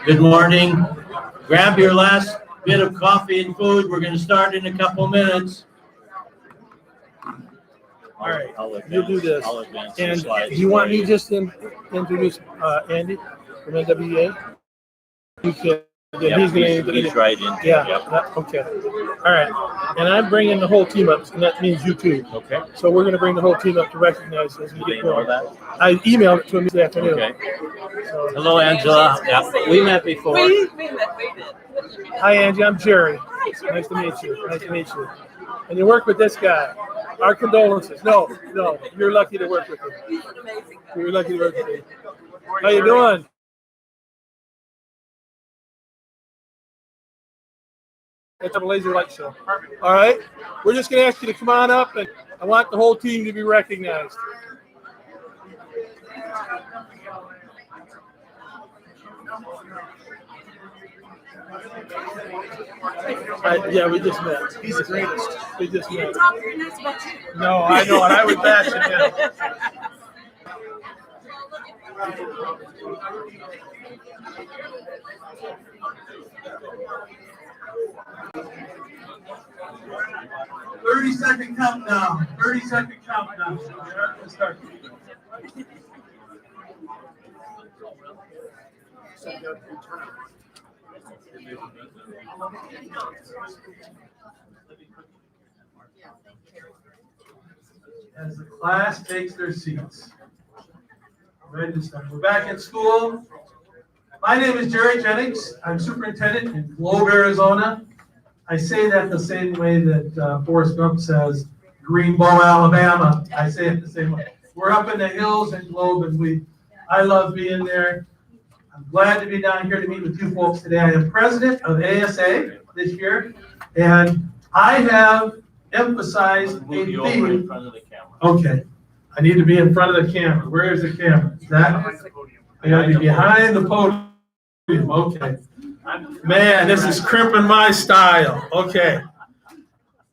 Good morning. Grab your last bit of coffee and food. We're going to start in a couple minutes. All right, you'll do this. And you want me just to introduce Andy from NWA? You can. Yep, he's right in. Yeah. Okay. All right. And I'm bringing the whole team up, and that means you too. Okay. So we're going to bring the whole team up to recognize as we get going. I emailed it to him this afternoon. Okay. So, hello, Angela. Yeah, we met before. We did. Hi, Angie. I'm Jerry. Nice to meet you. Nice to meet you. And you work with this guy. Our condolences. No. You're lucky to work with him. He's amazing. You're lucky to work with him. How you doing? It's a laser light show. All right. We're just going to ask you to come on up, and I want the whole team to be recognized. Yeah, we just met. He's the greatest. We just met. You talk very nice about you. No, I know, and I would bash him. Second countdown. 30-second countdown. Let's start. As the class takes their seats. Ready to start. We're back at school. My name is Jerry Jennings. I'm superintendent in Globe, Arizona. I say that the same way that Forrest Gump says Greenbow, Alabama. I say it the same way. We're up in the hills in Globe, and I love being there. I'm glad to be down here to meet with you folks today. I am president of ASA this year, and I have emphasized a theme. In front of the camera. Okay, I need to be in front of the camera. Where is the camera? Is that? I gotta be behind the podium. Okay. Man, this is crimping my style. Okay.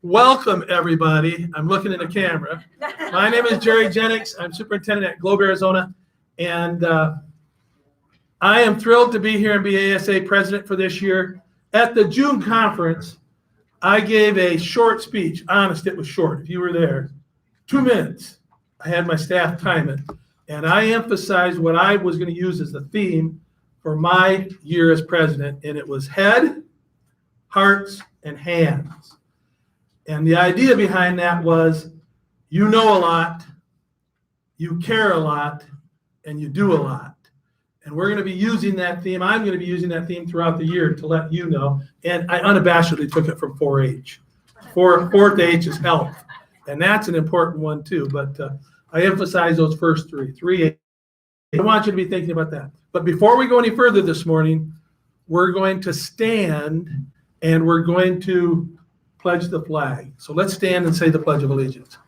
Welcome, everybody. I'm looking at the camera. My name is Jerry Jennings. I'm superintendent at Globe, Arizona. And I am thrilled to be here and be ASA president for this year. At the June conference, I gave a short speech. Honest, it was short. If you were there, 2 minutes. I had my staff time it. And I emphasized what I was going to use as the theme for my year as president, and it was head, hearts, and hands. And the idea behind that was you know a lot, you care a lot, and you do a lot. And we're going to be using that theme. I'm going to be using that theme throughout the year to let you know. And I unabashedly took it from 4-H. Fourth H is health. And that's an important one too. But I emphasize those first three. 3H. I want you to be thinking about that. But before we go any further this morning, we're going to stand and we're going to pledge the flag. So let's stand and say the Pledge of Allegiance.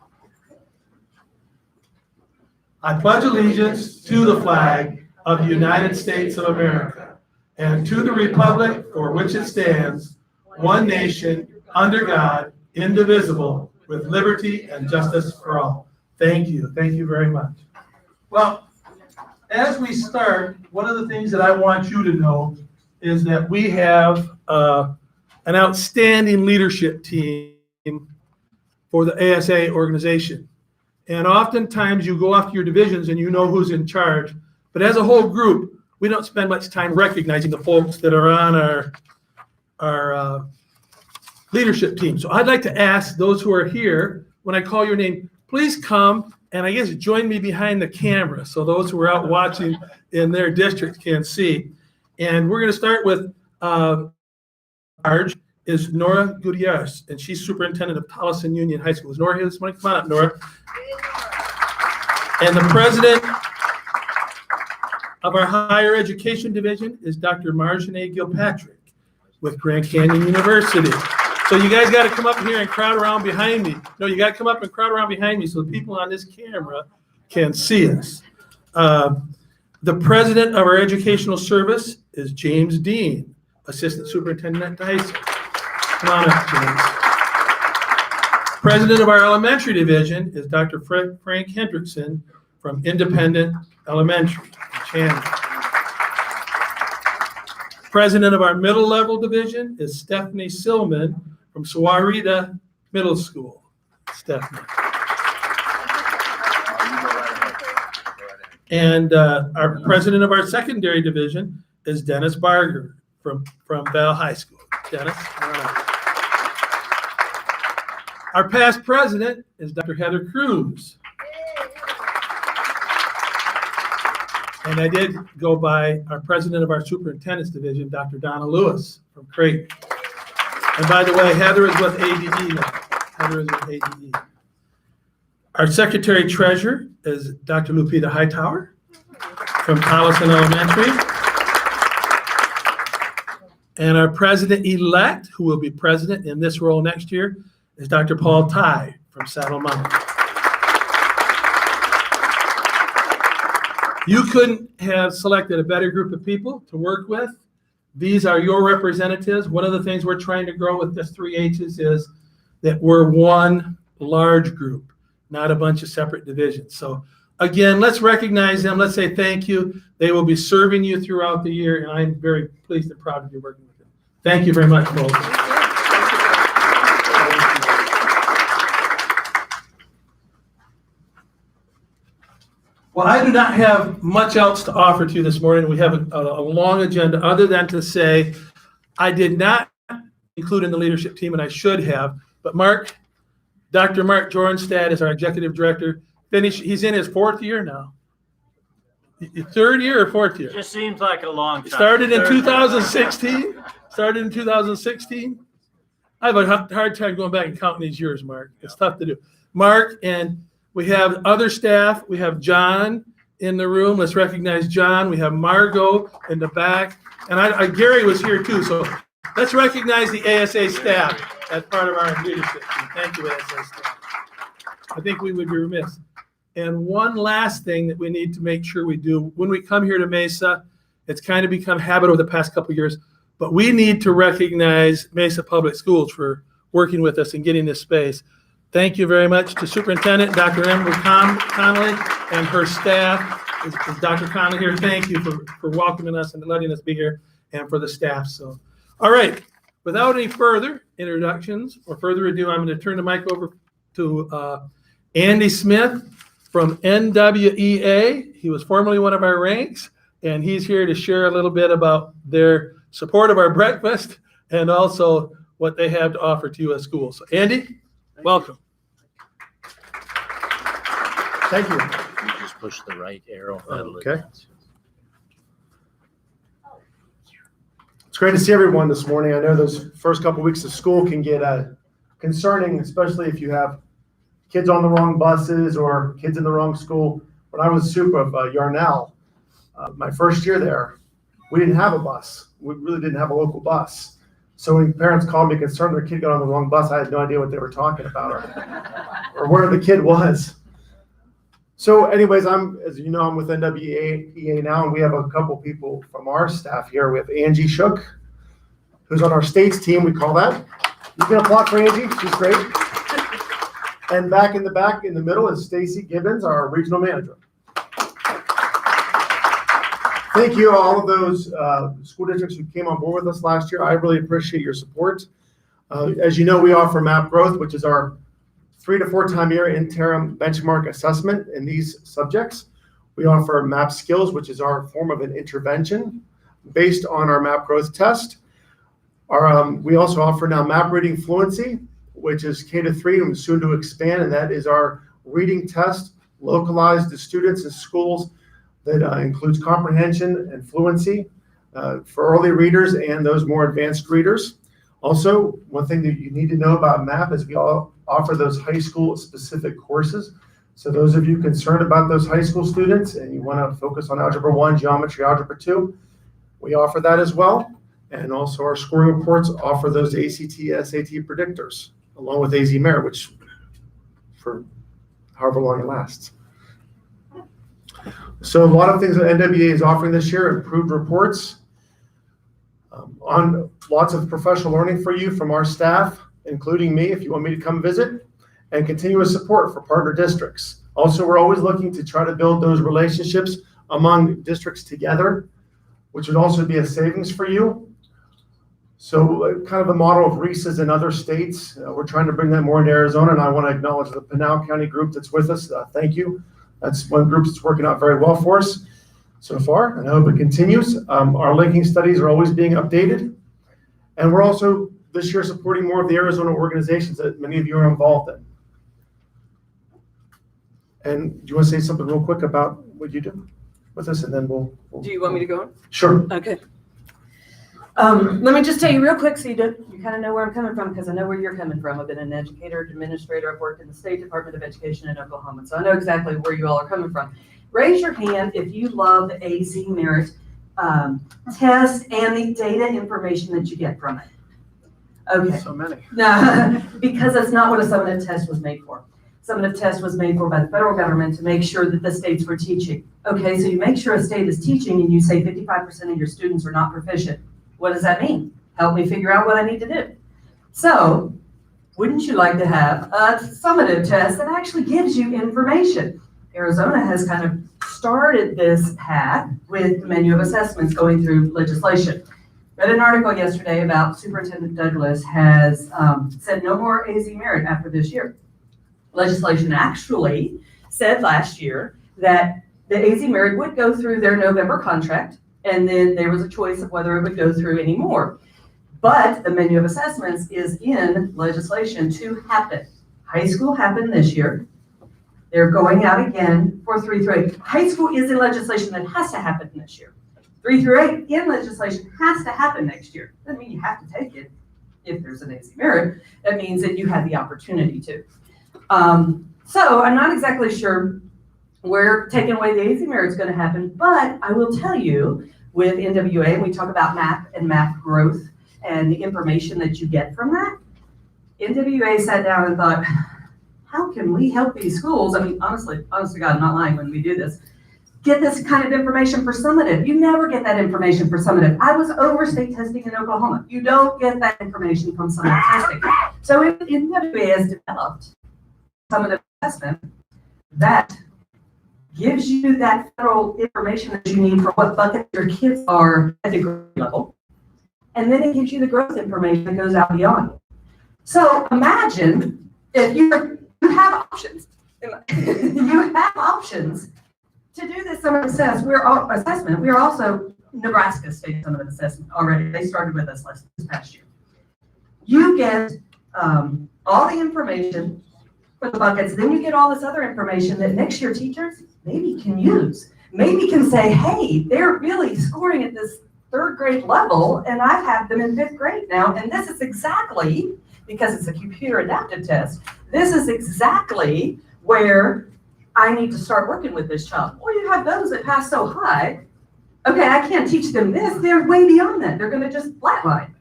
I pledge allegiance to the flag of the United States of America and to the republic for which it stands, one nation, under God, indivisible, with liberty and justice for all. Thank you. Thank you very much. Well, as we start, one of the things that I want you to know is that we have an outstanding leadership team for the ASA organization. And oftentimes you go off to your divisions and you know who's in charge. But as a whole group, we don't spend much time recognizing the folks that are on our leadership team. So I'd like to ask those who are here, when I call your name, please come and I guess join me behind the camera so those who are out watching in their district can see. And we're going to start with charge is Nora Gutierrez, and she's superintendent of Tolleson Union High School. Is Nora here this morning? Come on up, Nora. And the president of our higher education division is Dr. Marjane Gilpatrick with Grand Canyon University. So you guys got to come up here and crowd around behind me. No, you got to come up and crowd around behind me so the people on this camera can see us. The president of our educational service is James Dean, assistant superintendent at Dyson. Come on up, James. President of our elementary division is Dr. Frank Hendrickson from Independent Elementary in Chandler. president of our middle level division is Stephanie Silman from Sahuarita Middle School. Stephanie. And our president of our secondary division is Dennis Barger from Val High School. Dennis. All right. Our past president is Dr. Heather Cruz. And I did go by our president of our superintendent's division, Dr. Donna Lewis from Creighton. And by the way, Heather is with ADE now. Heather is with ADE. Our secretary treasurer is Dr. Lupita Hightower from Collison Elementary. And our president-elect, who will be president in this role next year, is Dr. Paul Ty from Saddle Mountain. You couldn't have selected a better group of people to work with. These are your representatives. One of the things we're trying to grow with this 3H's is that we're one large group, not a bunch of separate divisions. So again, let's recognize them. Let's say thank you. They will be serving you throughout the year, and I'm very pleased and proud to be working with them. Thank you very much, folks. Well, I do not have much else to offer to you this morning. We have a long agenda other than to say I did not include in the leadership team, and I should have, but Dr. Mark Jornstad is our executive director. He's in his fourth year now. Third year or fourth year? Just seems like a long time. Started in 2016. I have a hard time going back and counting these years, Mark. It's tough to do. Mark, and we have other staff. We have John in the room. Let's recognize John. We have Margot in the back. And Gary was here too. So let's recognize the ASA staff as part of our leadership team. Thank you, ASA staff. I think we would be remiss. And one last thing that we need to make sure we do when we come here to Mesa, it's kind of become habit over the past couple of years, but we need to recognize Mesa Public Schools for working with us and getting this space. Thank you very much to Superintendent Dr. Emily Connolly and her staff. Is Dr. Connolly here? Thank you for welcoming us and letting us be here, and for the staff. So, all right, without any further introductions or further ado, I'm going to turn the mic over to Andy Smith from NWEA. He was formerly one of our ranks, and he's here to share a little bit about their support of our breakfast and also what they have to offer to you at school. So, Andy, welcome. Thank you. You just push the right arrow. Okay. It's great to see everyone this morning. I know those first couple weeks of school can get concerning, especially if you have kids on the wrong buses or kids in the wrong school. When I was super of Yarnell, my first year there, we didn't have a bus. We really didn't have a local bus. So when parents called me concerned their kid got on the wrong bus, I had no idea what they were talking about or where the kid was. So anyways, as you know, I'm with NWEA now, and we have a couple people from our staff here. We have Angie Shook, who's on our states team, we call that. You can applaud for Angie, she's great. And back in the middle is Stacy Gibbons, our regional manager. Thank you all of those school districts who came on board with us last year. I really appreciate your support. As you know, we offer MAP Growth, which is our 3 to 4 time year interim benchmark assessment in these subjects. We offer MAP Skills, which is our form of an intervention based on our MAP Growth test. We also offer now MAP Reading Fluency, which is K-3 and soon to expand, and that is our reading test localized to students in schools that includes comprehension and fluency for early readers and those more advanced readers. Also, one thing that you need to know about MAP is we all offer those high school specific courses. So those of you concerned about those high school students and you want to focus on Algebra 1, Geometry, Algebra 2, we offer that as well. And also our scoring reports offer those ACT, SAT predictors, along with AZ Merit, which for however long it lasts. So a lot of things that NWEA is offering this year: improved reports, on lots of professional learning for you from our staff, including me, if you want me to come visit, and continuous support for partner districts. Also, we're always looking to try to build those relationships among districts together which would also be a savings for you. So kind of a model of REISs in other states. We're trying to bring that more into Arizona, and I want to acknowledge the Pinal County group that's with us. Thank you. That's one group that's working out very well for us so far, and I hope it continues. Our linking studies are always being updated, and we're also this year supporting more of the Arizona organizations that many of you are involved in. And do you want to say something real quick about what you do with us, and then we'll Do you want me to go on? Sure. Okay. Let me just tell you real quick so you kind of know where I'm coming from, because I know where you're coming from. I've been an educator, administrator. I've worked in the State Department of Education in Oklahoma, so I know exactly where you all are coming from. Raise your hand if you love the AZ Merit test and the data information that you get from it. Okay. So many. No, because that's not what a summative test was made for. Summative test was made for by the federal government to make sure that the states were teaching. Okay, so you make sure a state is teaching and you say 55% of your students are not proficient. What does that mean? Help me figure out what I need to do. So, wouldn't you like to have a summative test that actually gives you information? Arizona has kind of started this path with the menu of assessments going through legislation. Read an article yesterday about Superintendent Douglas has said no more AZ Merit after this year. Legislation actually said last year that the AZ Merit would go through their November contract, and then there was a choice of whether it would go through anymore. But the menu of assessments is in legislation to happen. High school happened this year. They're going out again for 3 through 8. High school is in legislation that has to happen this year. 3 through 8 in legislation has to happen next year. Doesn't mean you have to take it if there's an AZ Merit. That means that you have the opportunity to. So I'm not exactly sure where taking away the AZ Merit is going to happen, but I will tell you with NWA, and we talk about MAP and MAP growth and the information that you get from that, NWA sat down and thought, how can we help these schools? I mean, honestly, honest to God, I'm not lying when we do this. Get this kind of information for summative. You never get that information for summative. I was over state testing in Oklahoma. You don't get that information from summative testing. So NWA has developed summative assessment that gives you that federal information that you need for what bucket your kids are at the grade level. And then it gives you the growth information that goes out beyond. So imagine if you have options. You have options to do this summative assessment. We are also Nebraska State Summative Assessment already. They started with us this past year. You get all the information for the buckets, then you get all this other information that next year teachers maybe can use. Maybe can say, hey, they're really scoring at this 3rd grade level, and I have them in 5th grade now, and this is exactly, because it's a computer adaptive test, this is exactly where I need to start working with this child. Or you have those that pass so high, okay, I can't teach them this, they're way beyond that, they're gonna just flatline.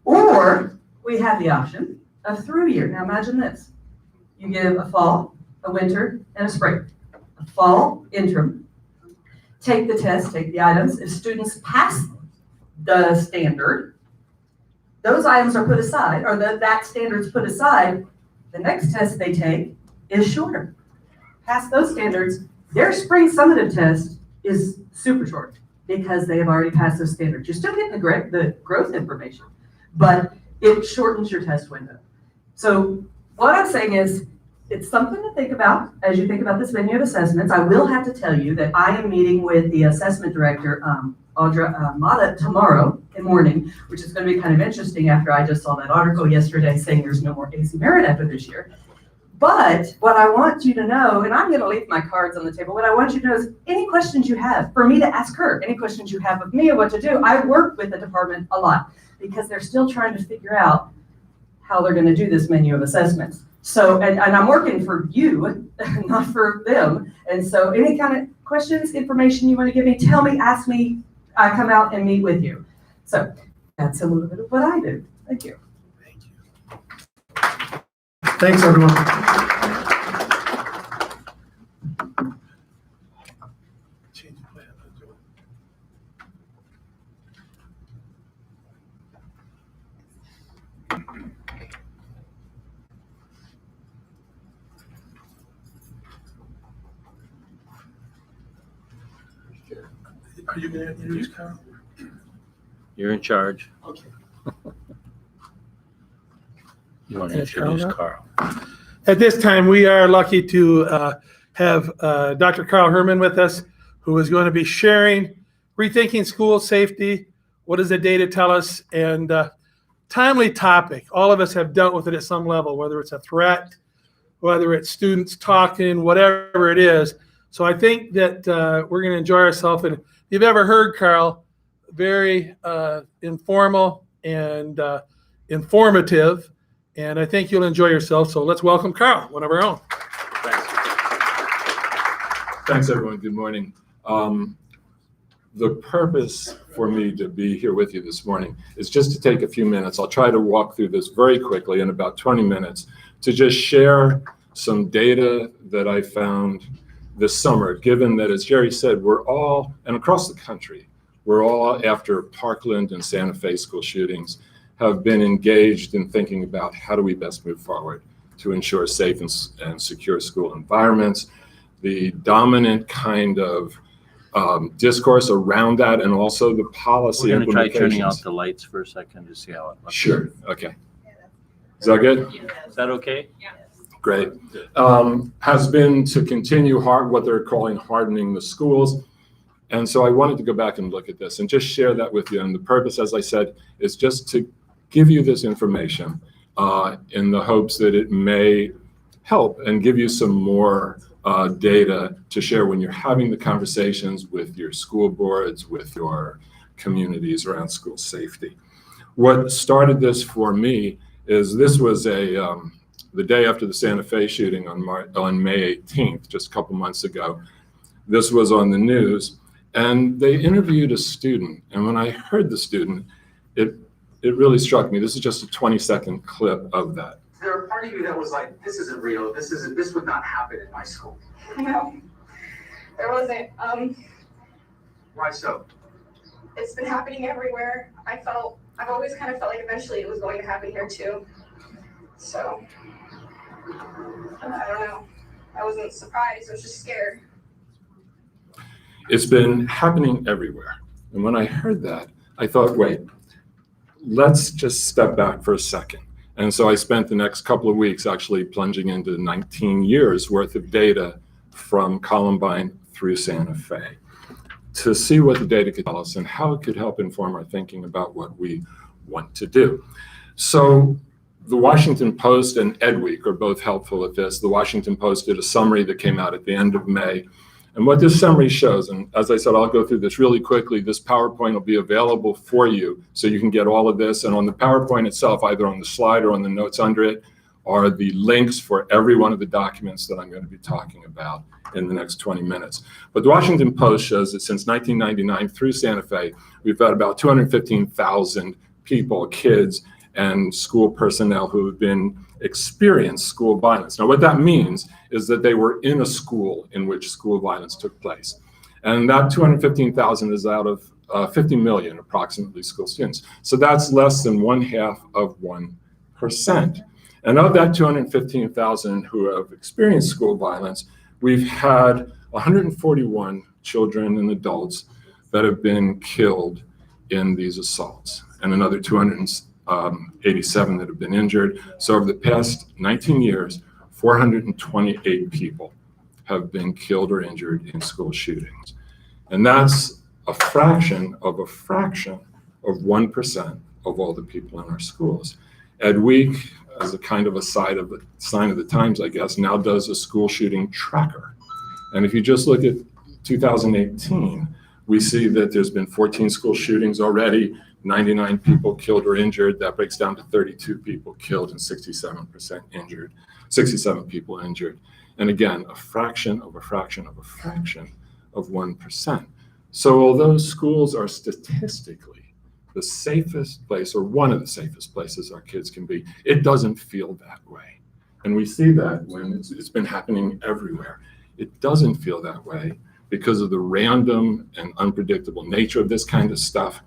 Or we have the option of through year. Now imagine this. You give a fall, a winter, and a spring. A fall interim. Take the test, take the items. If students pass the standard, those items are put aside, or that standard's put aside. The next test they take is shorter. Pass those standards, their spring summative test is super short because they have already passed those standards. You're still getting the growth information, but it shortens your test window. So what I'm saying is, it's something to think about as you think about this menu of assessments. I will have to tell you that I am meeting with the assessment director, Audra Mata, tomorrow morning, which is going to be kind of interesting after I just saw that article yesterday saying there's no more AZ Merit after this year. But what I want you to know, and I'm going to leave my cards on the table, what I want you to know is any questions you have for me to ask her, any questions you have of me or what to do. I work with the department a lot because they're still trying to figure out how they're going to do this menu of assessments. So, and I'm working for you, not for them. And so any kind of questions, information you want to give me, tell me, ask me, I come out and meet with you. So that's a little bit of what I do. Thank you. Thank you. Thanks, everyone. Are you going to introduce Carl? You're in charge. Okay. You want to Okay, Carl introduce now? Carl. At this time, we are lucky to have Dr. Carl Herman with us, who is going to be sharing Rethinking School Safety, what does the data tell us, and timely topic. All of us have dealt with it at some level, whether it's a threat, whether it's students talking, whatever it is. So I think that we're going to enjoy ourselves. And if you've ever heard Carl, very informal and informative, and I think you'll enjoy yourself. So let's welcome Carl, one of our own. Thanks, everyone. Good morning. The purpose for me to be here with you this morning is just to take a few minutes. I'll try to walk through this very quickly in about 20 minutes to just share some data that I found this summer, given that, as Jerry said, we're all, and across the country, we're all, after Parkland and Santa Fe school shootings, have been engaged in thinking about how do we best move forward to ensure safe and secure school environments. The dominant kind of discourse around that, and also the policy We're going to try implications. turning out the lights for a second to see how it looks. Sure, okay. Is that good? Is that okay? Great. Has been to continue what they're calling hardening the schools. And so I wanted to go back and look at this and just share that with you. And the purpose, as I said, is just to give you this information in the hopes that it may help and give you some more data to share when you're having the conversations with your school boards, with your communities around school safety. What started this for me is this was the day after the Santa Fe shooting on May 18th, just a couple months ago. This was on the news, and they interviewed a student. And when I heard the student, it really struck me. This is just a 20-second clip of that. There a part of you that was like, this isn't real, this would not happen in my school. No, there wasn't. Why so? It's been happening everywhere. I've always kind of felt like eventually it was going to happen here too. So, I don't know. I wasn't surprised, I was just scared. It's been happening everywhere. And when I heard that, I thought, wait, let's just step back for a second. And so I spent the next couple of weeks actually plunging into 19 years worth of data from Columbine through Santa Fe to see what the data could tell us and how it could help inform our thinking about what we want to do. So the Washington Post and EdWeek are both helpful at this. The Washington Post did a summary that came out at the end of May. And what this summary shows, and as I said, I'll go through this really quickly. This PowerPoint will be available for you so you can get all of this. And on the PowerPoint itself, either on the slide or on the notes under it, are the links for every one of the documents that I'm going to be talking about in the next 20 minutes. But the Washington Post shows that since 1999 through Santa Fe, we've had about 215,000 people, kids, and school personnel who have experienced school violence. Now, what that means is that they were in a school in which school violence took place. And that 215,000 is out of 50 million, approximately, school students. So that's less than 0.5%. And of that 215,000 who have experienced school violence, we've had 141 children and adults that have been killed in these assaults, and another 287 that have been injured. So over the past 19 years, 428 people have been killed or injured in school shootings. And that's a fraction of 1% of all the people in our schools. EdWeek, as a kind of a sign of the times, I guess, now does a school shooting tracker. And if you just look at 2018, we see that there's been 14 school shootings already, 99 people killed or injured. That breaks down to 32 people killed and 67 people injured. And again, a fraction of 1%. So although schools are statistically the safest place, or one of the safest places our kids can be, it doesn't feel that way. And we see that when it's been happening everywhere. It doesn't feel that way because of the random and unpredictable nature of this kind of stuff.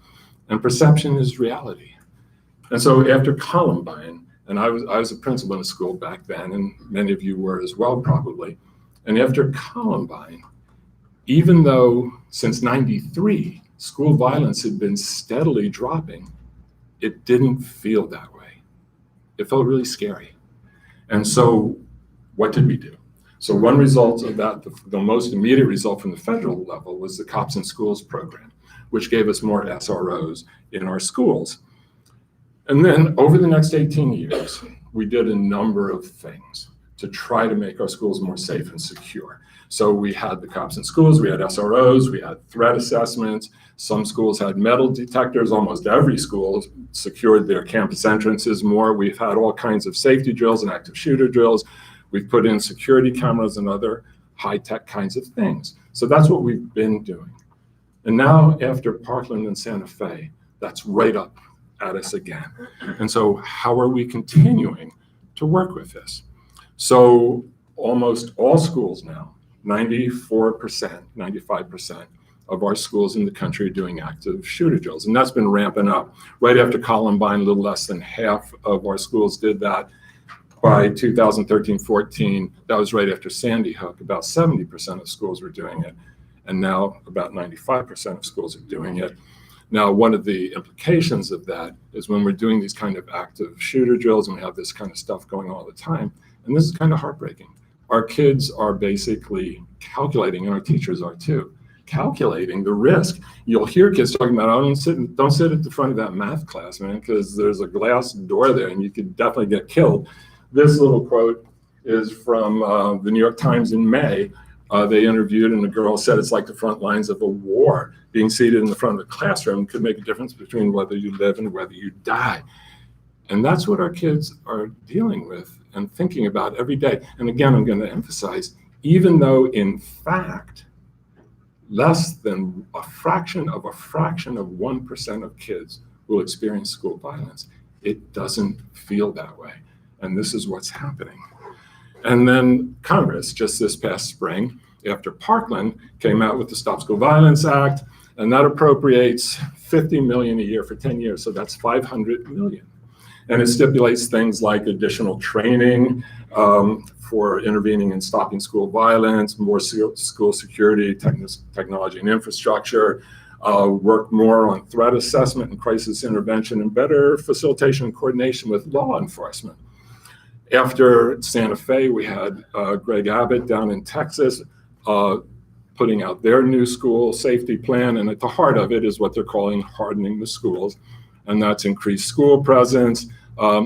And perception is reality. And so after Columbine, and I was a principal in a school back then, and many of you were as well probably, and after Columbine, even though since '93, school violence had been steadily dropping, it didn't feel that way. It felt really scary. And so what did we do? So one result of that, the most immediate result from the federal level, was the Cops in Schools program, which gave us more SROs in our schools. And then over the next 18 years, we did a number of things to try to make our schools more safe and secure. So we had the Cops in Schools, we had SROs, we had threat assessments. Some schools had metal detectors. Almost every school secured their campus entrances more. We've had all kinds of safety drills and active shooter drills. We've put in security cameras and other high-tech kinds of things. So that's what we've been doing. And now after Parkland and Santa Fe, that's right up at us again. And so how are we continuing to work with this? So almost all schools now, 94%, 95% of our schools in the country are doing active shooter drills. And that's been ramping up. Right after Columbine, a little less than half of our schools did that. By 2013-14, that was right after Sandy Hook, about 70% of schools were doing it. And now about 95% of schools are doing it. Now, one of the implications of that is when we're doing these kind of active shooter drills and we have this kind of stuff going on all the time, and this is kind of heartbreaking. Our kids are basically calculating, and our teachers are too, calculating the risk. You'll hear kids talking about, oh, don't sit at the front of that math class, man, because there's a glass door there and you could definitely get killed. This little quote is from the New York Times in May. They interviewed, and the girl said it's like the front lines of a war. Being seated in the front of the classroom could make a difference between whether you live and whether you die. And that's what our kids are dealing with and thinking about every day. And again, I'm going to emphasize, even though in fact, less than a fraction of 1% of kids will experience school violence, it doesn't feel that way. And this is what's happening. And then Congress, just this past spring, after Parkland, came out with the Stop School Violence Act, and that appropriates $50 million a year for 10 years, so that's $500 million. And it stipulates things like additional training for intervening and stopping school violence, more school security, technology and infrastructure, work more on threat assessment and crisis intervention, and better facilitation and coordination with law enforcement. After Santa Fe, we had Greg Abbott down in Texas putting out their new school safety plan, and at the heart of it is what they're calling hardening the schools, and that's increased school presence.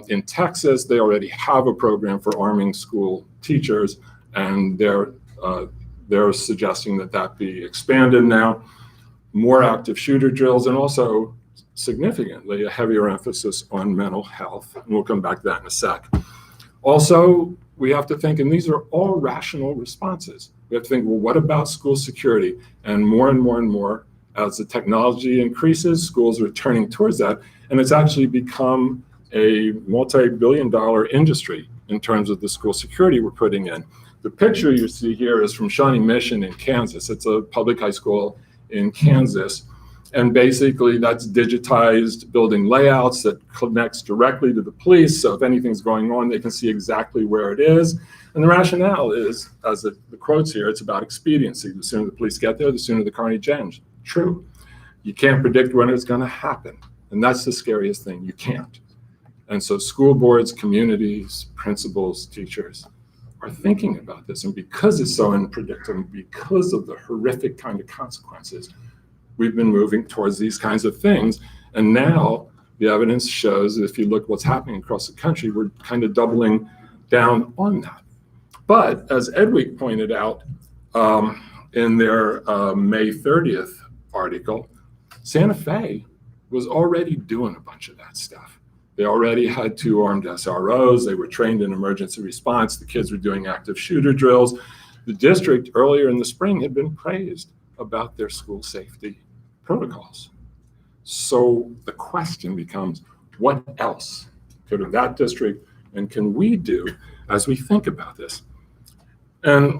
In Texas, they already have a program for arming school teachers, and they're suggesting that that be expanded now. More active shooter drills, and also significantly a heavier emphasis on mental health, and we'll come back to that in a sec. Also, we have to think, and these are all rational responses. We have to think, well, what about school security? And more, as the technology increases, schools are turning towards that. And it's actually become a multi-billion-dollar industry in terms of the school security we're putting in. The picture you see here is from Shawnee Mission in Kansas. It's a public high school in Kansas. And basically that's digitized building layouts that connects directly to the police. So if anything's going on, they can see exactly where it is. And the rationale is, as the quotes here, it's about expediency. The sooner the police get there, the sooner the carnage ends. True. You can't predict when it's going to happen. And that's the scariest thing. You can't. And so school boards, communities, principals, teachers are thinking about this. And because it's so unpredictable, because of the horrific kind of consequences, we've been moving towards these kinds of things. And now the evidence shows that if you look what's happening across the country, we're kind of doubling down on that. But as Edwig pointed out in their May 30th article, Santa Fe was already doing a bunch of that stuff. They already had 2 armed SROs. They were trained in emergency response. The kids were doing active shooter drills. The district earlier in the spring had been praised about their school safety protocols. So the question becomes, what else could that district and can we do as we think about this? And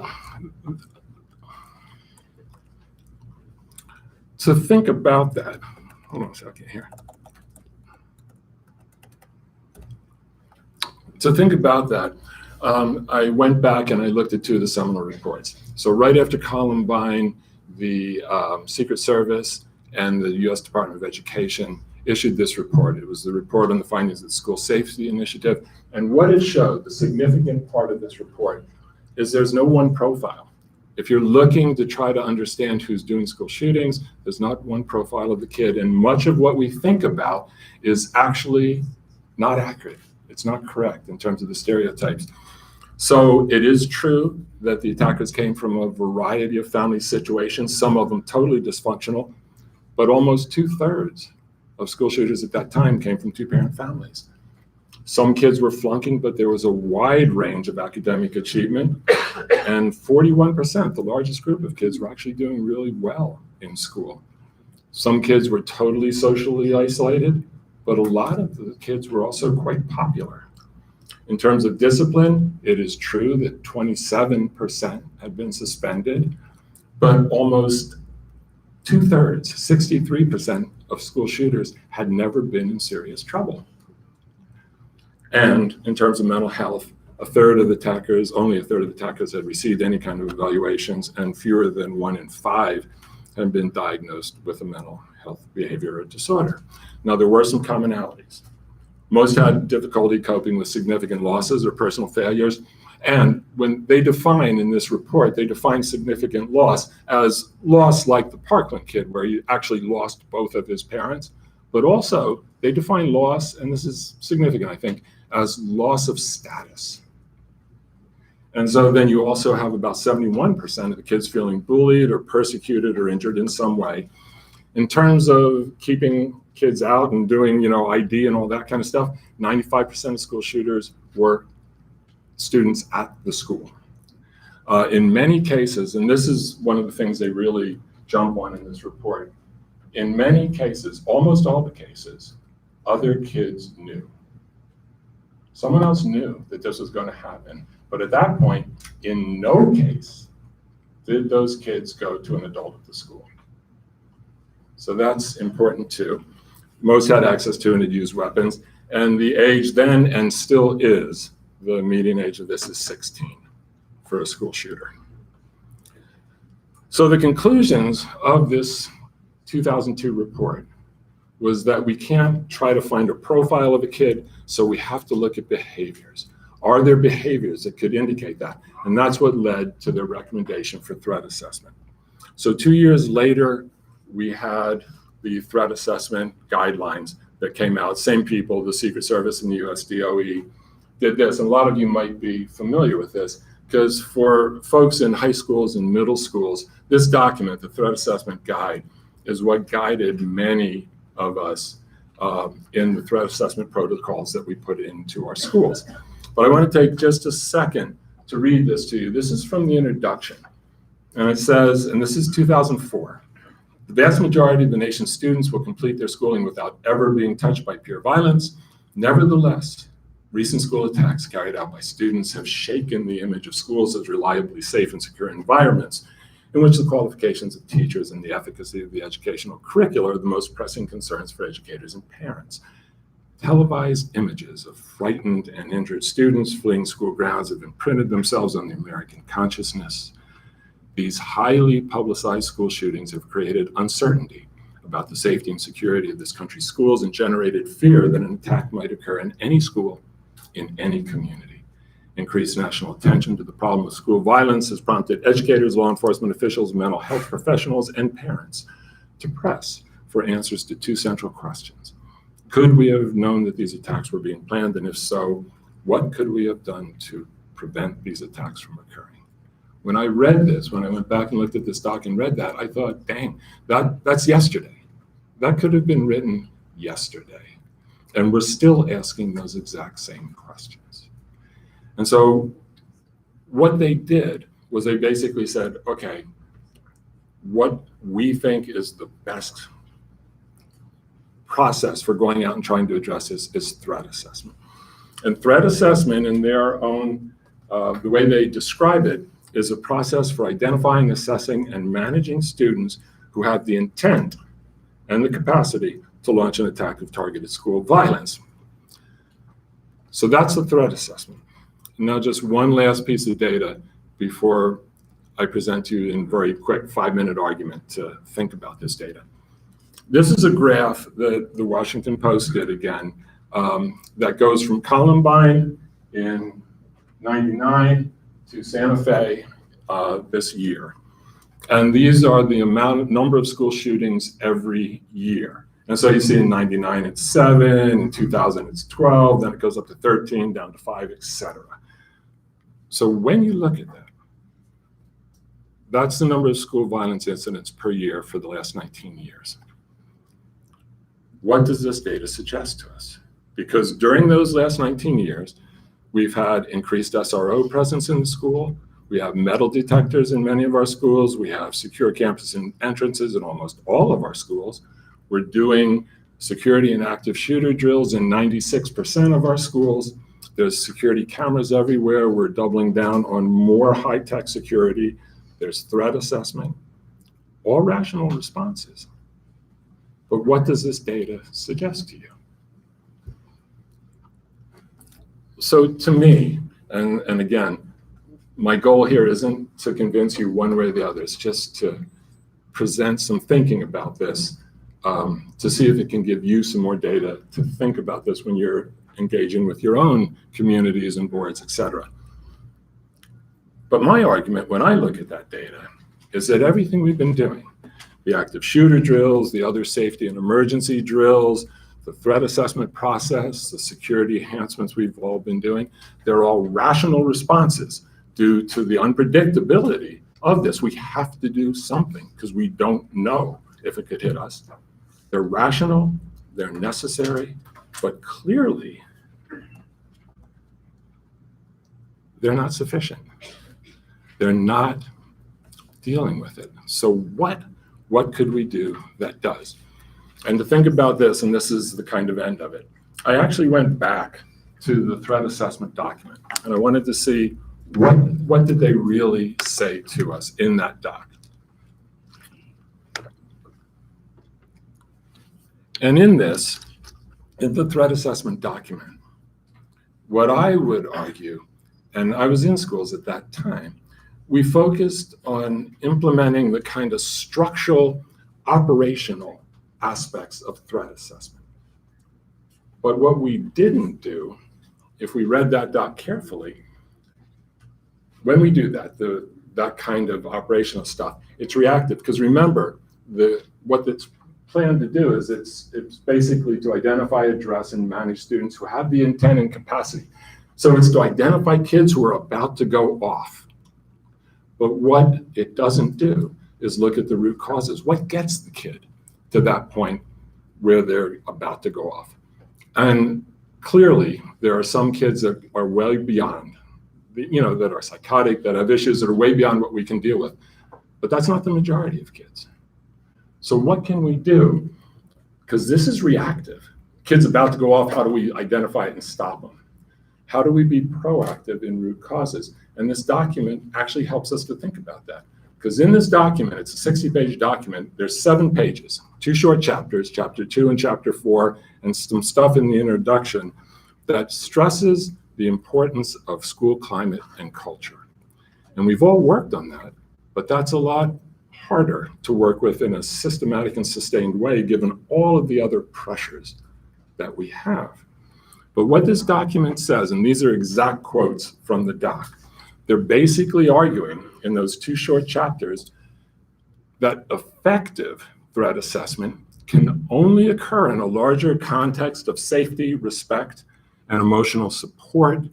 to think about that, hold on a second here. To think about that, I went back and I looked at 2 of the seminal reports. So right after Columbine, the Secret Service and the U.S. Department of Education issued this report. It was the report on the findings of the School Safety Initiative. And what it showed, the significant part of this report, is there's no one profile. If you're looking to try to understand who's doing school shootings, there's not one profile of the kid. And much of what we think about is actually not accurate. It's not correct in terms of the stereotypes. So it is true that the attackers came from a variety of family situations, some of them totally dysfunctional, but almost 2/3 of school shooters at that time came from two-parent families. Some kids were flunking, but there was a wide range of academic achievement, and 41%, the largest group of kids, were actually doing really well in school. Some kids were totally socially isolated, but a lot of the kids were also quite popular. In terms of discipline, it is true that 27% had been suspended, but almost 2/3, 63% of school shooters had never been in serious trouble. And in terms of mental health, only a third of the attackers had received any kind of evaluations, and fewer than 1 in 5 had been diagnosed with a mental health behavioral disorder. Now, there were some commonalities. Most had difficulty coping with significant losses or personal failures. And when they define in this report, they define significant loss as loss like the Parkland kid, where he actually lost both of his parents. But also, they define loss, and this is significant, I think, as loss of status. And so then you also have about 71% of the kids feeling bullied or persecuted or injured in some way. In terms of keeping kids out and doing, ID and all that kind of stuff, 95% of school shooters were students at the school. In many cases, and this is one of the things they really jump on in this report, in many cases, almost all the cases, other kids knew. Someone else knew that this was going to happen. But at that point, in no case did those kids go to an adult at the school. So that's important too. Most had access to and had used weapons. And the age then, and still is, the median age of this is 16 for a school shooter. So the conclusions of this 2002 report was that we can't try to find a profile of a kid, so we have to look at behaviors. Are there behaviors that could indicate that? And that's what led to the recommendation for threat assessment. So 2 years later, we had the threat assessment guidelines that came out. Same people, the Secret Service and the US DOE did this. And a lot of you might be familiar with this, because for folks in high schools and middle schools, this document, the threat assessment guide, is what guided many of us in the threat assessment protocols that we put into our schools. But I want to take just a second to read this to you. This is from the introduction. And it says, and this is 2004, the vast majority of the nation's students will complete their schooling without ever being touched by peer violence. Nevertheless, recent school attacks carried out by students have shaken the image of schools as reliably safe and secure environments in which the qualifications of teachers and the efficacy of the educational curricula are the most pressing concerns for educators and parents. Televised images of frightened and injured students fleeing school grounds have imprinted themselves on the American consciousness. These highly publicized school shootings have created uncertainty about the safety and security of this country's schools and generated fear that an attack might occur in any school, in any community. Increased national attention to the problem of school violence has prompted educators, law enforcement officials, mental health professionals, and parents to press for answers to two central questions. Could we have known that these attacks were being planned? And if so, what could we have done to prevent these attacks from occurring? When I read this, when I went back and looked at this doc and read that, I thought, dang, that's yesterday. That could have been written yesterday. And we're still asking those exact same questions. And so what they did was they basically said, okay, what we think is the best process for going out and trying to address this is threat assessment. And threat assessment, in their own, the way they describe it, is a process for identifying, assessing, and managing students who have the intent and the capacity to launch an attack of targeted school violence. So that's the threat assessment. Now, just one last piece of data before I present to you in very quick 5-minute argument to think about this data. This is a graph that the Washington Post did again, that goes from Columbine in '99 to Santa Fe this year. And these are the number of school shootings every year. And so you see in '99 it's 7, in 2000 it's 12, then it goes up to 13, down to 5, etc. So when you look at that, that's the number of school violence incidents per year for the last 19 years. What does this data suggest to us? Because during those last 19 years, we've had increased SRO presence in the school. We have metal detectors in many of our schools. We have secure campus entrances in almost all of our schools. We're doing security and active shooter drills in 96% of our schools. There's security cameras everywhere. We're doubling down on more high-tech security. There's threat assessment, all rational responses. But what does this data suggest to you? So to me, and again, my goal here isn't to convince you one way or the other. It's just to present some thinking about this, to see if it can give you some more data to think about this when you're engaging with your own communities and boards, et cetera. But my argument when I look at that data is that everything we've been doing, the active shooter drills, the other safety and emergency drills, the threat assessment process, the security enhancements we've all been doing, they're all rational responses due to the unpredictability of this. We have to do something because we don't know if it could hit us. They're rational, they're necessary, but clearly they're not sufficient. They're not dealing with it. So what could we do that does? And to think about this, and this is the kind of end of it, I actually went back to the threat assessment document, and I wanted to see what did they really say to us in that doc. And in this, in the threat assessment document, what I would argue, and I was in schools at that time, we focused on implementing the kind of structural, operational aspects of threat assessment. But what we didn't do, if we read that doc carefully, when we do that, that kind of operational stuff, it's reactive. Because remember, what it's planned to do is it's basically to identify, address, and manage students who have the intent and capacity. So it's to identify kids who are about to go off. But what it doesn't do is look at the root causes. What gets the kid to that point where they're about to go off? And clearly, there are some kids that are way beyond, that are psychotic, that have issues that are way beyond what we can deal with. But that's not the majority of kids. So what can we do? Because this is reactive. Kids about to go off, how do we identify it and stop them? How do we be proactive in root causes? And this document actually helps us to think about that. Because in this document, it's a 60-page document, there's 7 pages, 2 short chapters, chapter 2 and chapter 4, and some stuff in the introduction that stresses the importance of school climate and culture. And we've all worked on that, but that's a lot harder to work with in a systematic and sustained way, given all of the other pressures that we have. But what this document says, and these are exact quotes from the doc, they're basically arguing in those 2 short chapters that effective threat assessment can only occur in a larger context of safety, respect, and emotional support.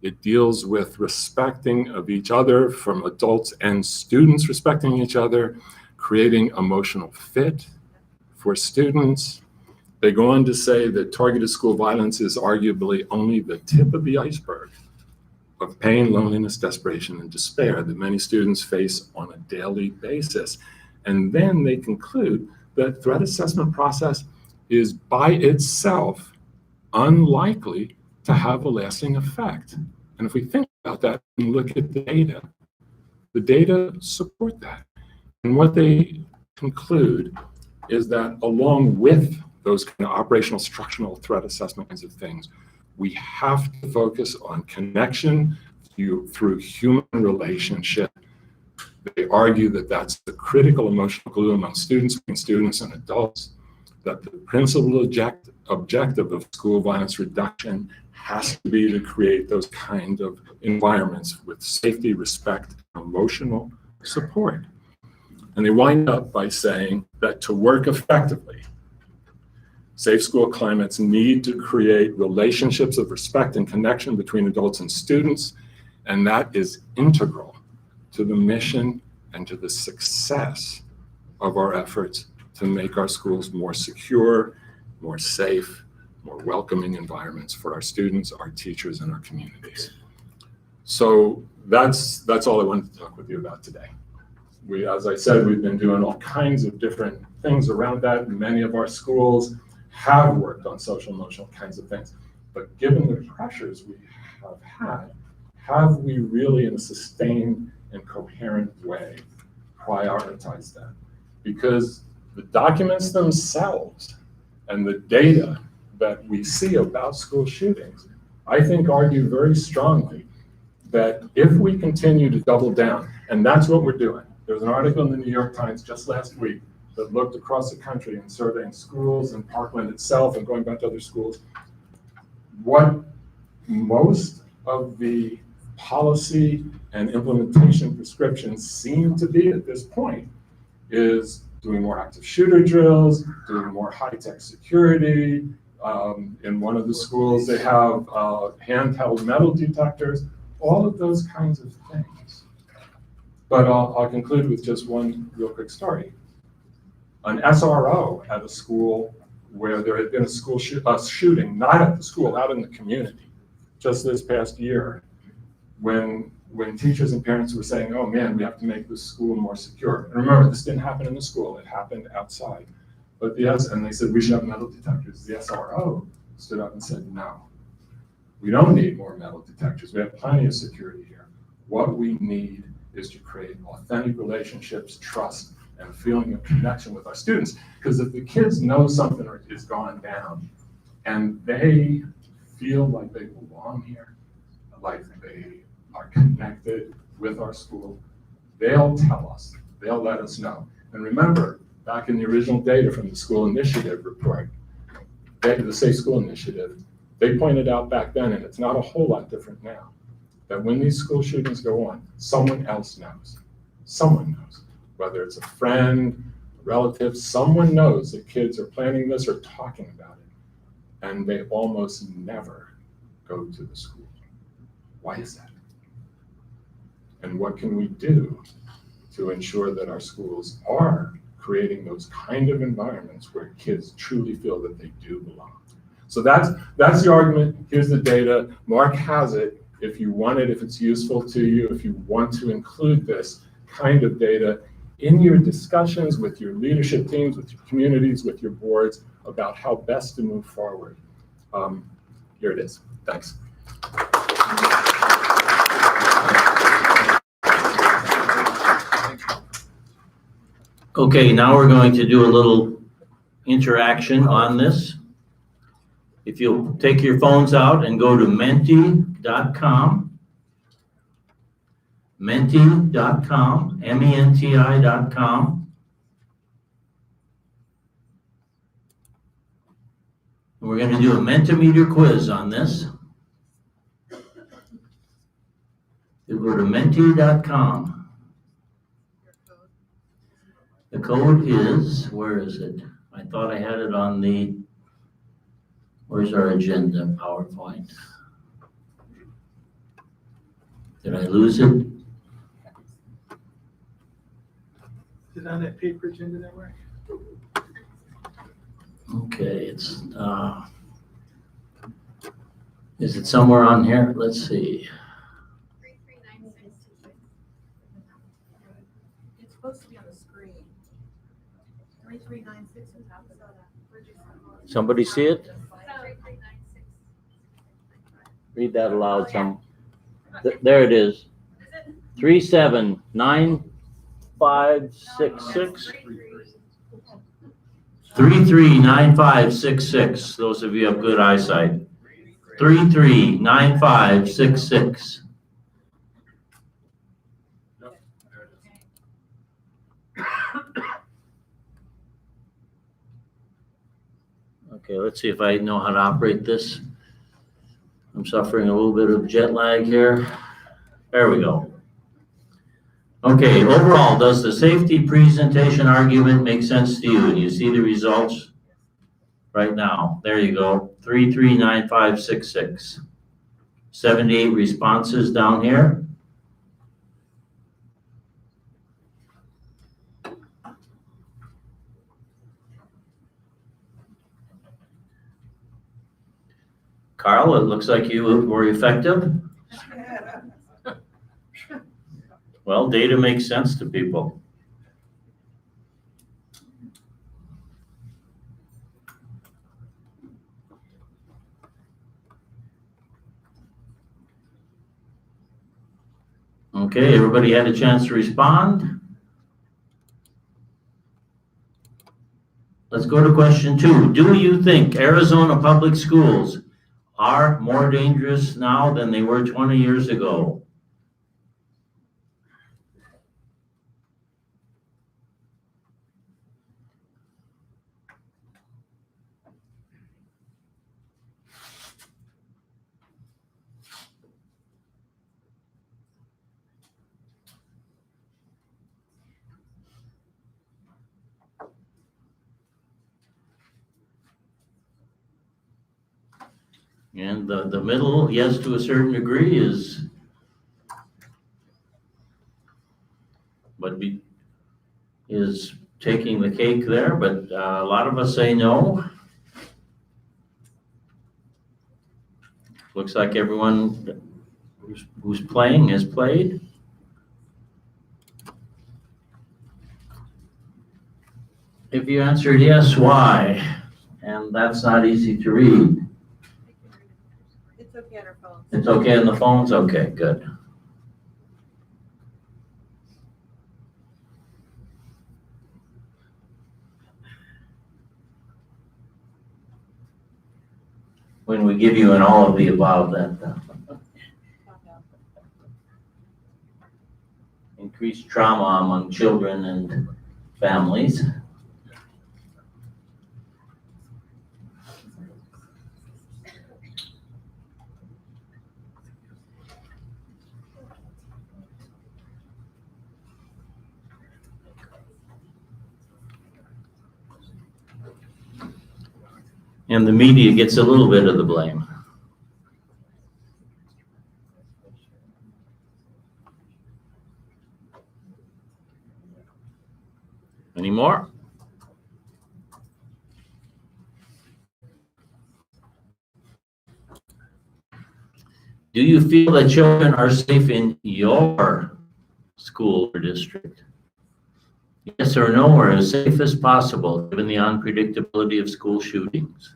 It deals with respecting of each other, from adults and students respecting each other, creating emotional fit for students. They go on to say that targeted school violence is arguably only the tip of the iceberg of pain, loneliness, desperation, and despair that many students face on a daily basis. And then they conclude that threat assessment process is by itself unlikely to have a lasting effect. And if we think about that and look at the data support that. And what they conclude is that along with those kind of operational structural threat assessment kinds of things, we have to focus on connection through human relationship They argue that that's the critical emotional glue among students, between students and adults, that the principal objective of school violence reduction has to be to create those kind of environments with safety, respect, emotional support. And they wind up by saying that to work effectively, safe school climates need to create relationships of respect and connection between adults and students, and that is integral to the mission and to the success of our efforts to make our schools more secure, more safe, more welcoming environments for our students, our teachers, and our communities. So that's all I wanted to talk with you about today. As I said, we've been doing all kinds of different things around that. Many of our schools have worked on social emotional kinds of things. But given the pressures we have had, have we really in a sustained and coherent way prioritized that? Because the documents themselves and the data that we see about school shootings, I think argue very strongly that if we continue to double down, and that's what we're doing. There was an article in the New York Times just last week that looked across the country and surveying schools and Parkland itself and going back to other schools. What most of the policy and implementation prescriptions seem to be at this point is doing more active shooter drills, doing more high-tech security. In one of the schools, they have handheld metal detectors, all of those kinds of things. But I'll conclude with just one real quick story. An SRO at a school where there had been a shooting, not at the school, out in the community, just this past year, when teachers and parents were saying, oh man, we have to make this school more secure. And remember, this didn't happen in the school, it happened outside. But and they said, we should have metal detectors. The SRO stood up and said, no, we don't need more metal detectors. We have plenty of security here. What we need is to create authentic relationships, trust, and a feeling of connection with our students. Because if the kids know something is gone down and they feel like they belong here, like they are connected with our school, they'll tell us, they'll let us know. And remember, back in the original data from the school initiative report, the Safe School Initiative, they pointed out back then, and it's not a whole lot different now, that when these school shootings go on, someone else knows. Someone knows. Whether it's a friend, a relative, someone knows that kids are planning this or talking about it, and they almost never go to the school. Why is that? And what can we do to ensure that our schools are creating those kind of environments where kids truly feel that they do belong? So that's the argument. Here's the data. Mark has it. If you want it, if it's useful to you, if you want to include this kind of data in your discussions with your leadership teams, with your communities, with your boards about how best to move forward. Here it is. Thanks. Okay, now we're going to do a little interaction on this. If you'll take your phones out and go to menti.com, menti.com, MENTI.com. And we're going to do a Mentimeter quiz on this. You go to menti.com. The code is, where is it? I thought I had it on the, where's our agenda, PowerPoint? Did I lose it? Is it on that paper agenda that way? Okay, it's, is it somewhere on here? Let's see. 3396. It's supposed to be on the screen. 3396 is out of that. Somebody see it? Read that aloud some. There it is. 379566. 339566. Those of you have good eyesight. 339566. Okay, let's see if I know how to operate this. I'm suffering a little bit of jet lag here. There we go. Okay, overall, does the safety presentation argument make sense to you? And you see the results right now. There you go, 339566. 78 responses down here. Carl, it looks like you were effective. Well, data makes sense to people. Okay, everybody had a chance to respond? Let's go to question 2. Do you think Arizona public schools are more dangerous now than they were 20 years ago? And the middle, yes, to a certain degree is, is taking the cake there, but a lot of us say no. Looks like everyone who's playing has played. If you answered yes, why? And that's not easy to read. It's okay on our phones. It's okay on the phones? Okay, good. When we give you an all of the above, that increased trauma among children and families. And the media gets a little bit of the blame. Any more? Do you feel that children are safe in your school or district? Yes or no, or as safe as possible, given the unpredictability of school shootings?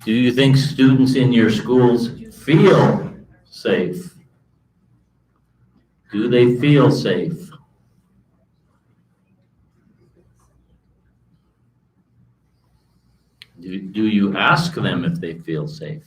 Do you think students in your schools feel safe? Do they feel safe? Do you ask them if they feel safe?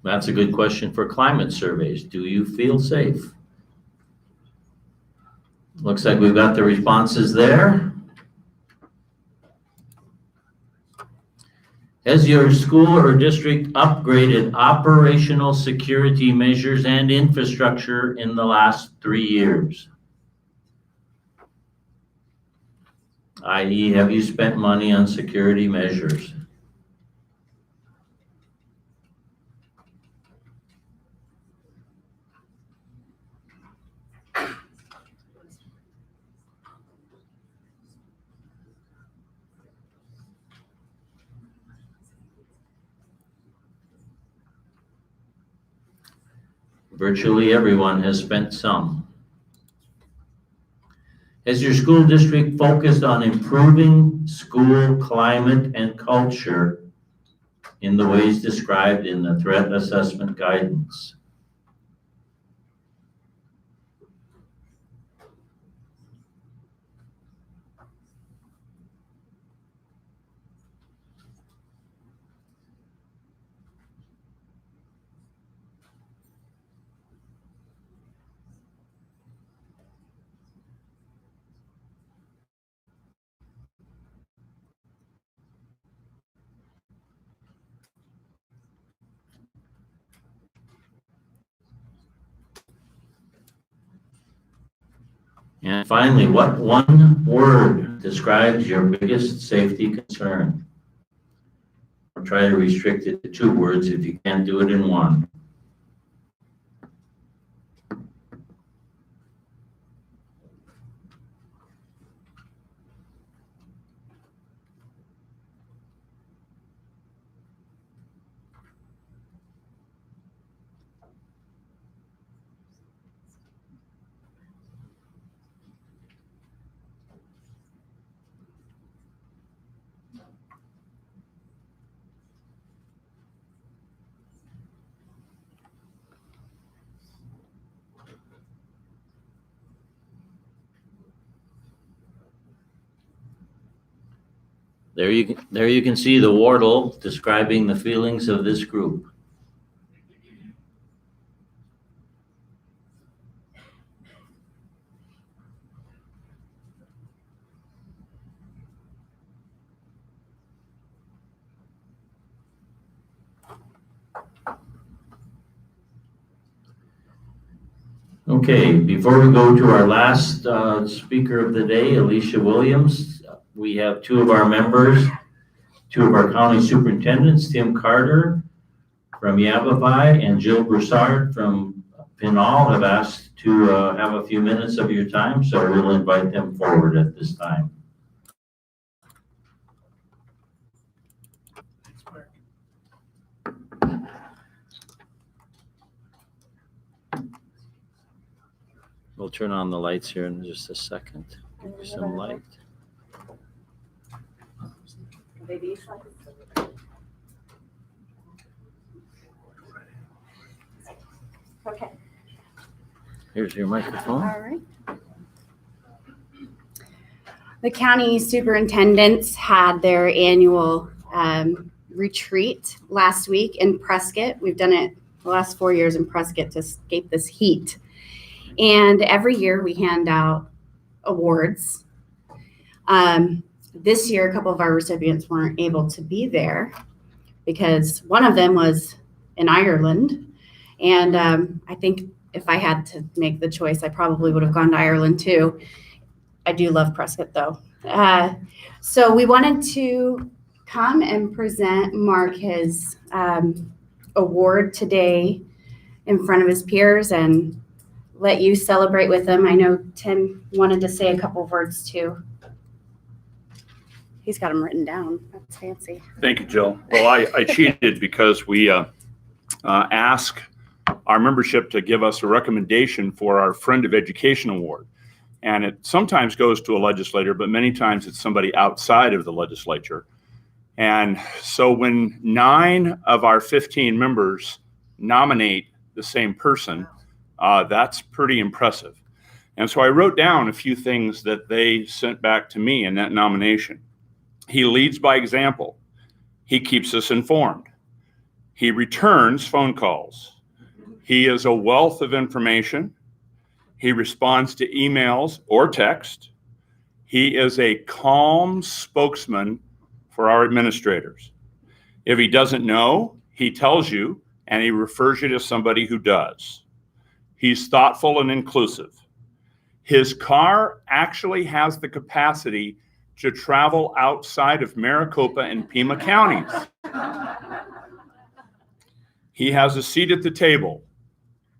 That's a good question for climate surveys. Do you feel safe? Looks like we've got the responses there. Has your school or district upgraded operational security measures and infrastructure in the last 3 years? i.e., have you spent money on security measures? Virtually everyone has spent some. Has your school district focused on improving school climate and culture in the ways described in the threat assessment guidance? And finally, what one word describes your biggest safety concern? Or try to restrict it to 2 words if you can't do it in 1. There you can see the wordle describing the feelings of this group. Okay, before we go to our last speaker of the day, Alicia Williams, we have 2 of our members, 2 of our county superintendents, Tim Carter from Yavapai and Jill Broussard from Pinal, have asked to have a few minutes of your time, so we'll invite them forward at this time. We'll turn on the lights here in just a second. Give you some light. Okay. Here's your microphone. All right. The county superintendents had their annual retreat last week in Prescott. We've done it the last 4 years in Prescott to escape this heat. And every year we hand out awards. This year, a couple of our recipients weren't able to be there because one of them was in Ireland. And I think if I had to make the choice, I probably would have gone to Ireland too. I do love Prescott though. So we wanted to come and present Mark his award today in front of his peers and let you celebrate with him. I know Tim wanted to say a couple of words too. He's got them written down. That's fancy. Thank you, Jill. Well, I cheated because we ask our membership to give us a recommendation for our Friend of Education Award. And it sometimes goes to a legislator, but many times it's somebody outside of the legislature. And so when 9 of our 15 members nominate the same person, that's pretty impressive. And so I wrote down a few things that they sent back to me in that nomination. He leads by example. He keeps us informed. He returns phone calls. He is a wealth of information. He responds to emails or text. He is a calm spokesman for our administrators. If he doesn't know, he tells you and he refers you to somebody who does. He's thoughtful and inclusive. His car actually has the capacity to travel outside of Maricopa and Pima counties. He has a seat at the table,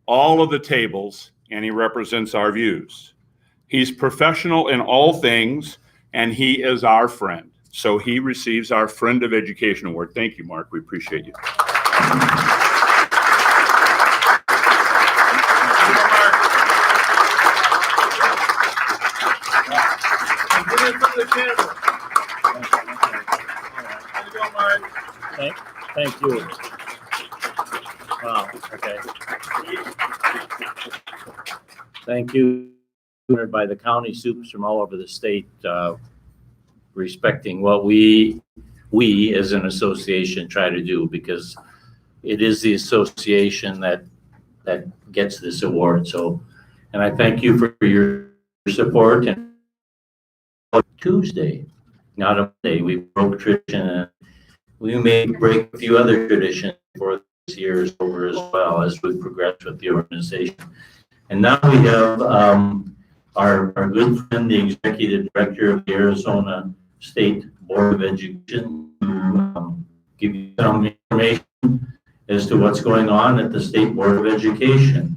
all of the tables, and he represents our views. He's professional in all things, and he is our friend. So he receives our Friend of Education Award. Thank you, Mark. We appreciate you. front of the camera. How you doing, Mark? Thank you. Wow, okay. Thank you. By the county soups from all over the state, respecting what we as an association try to do, because it is the association that gets this award. So, and I thank you for your support. And Tuesday, not a Monday, we broke tradition, and we may break a few other traditions for this year's over as well as we progress with the organization. And now we have our good friend, the executive director of the Arizona State Board of Education, to give you some information as to what's going on at the State Board of Education.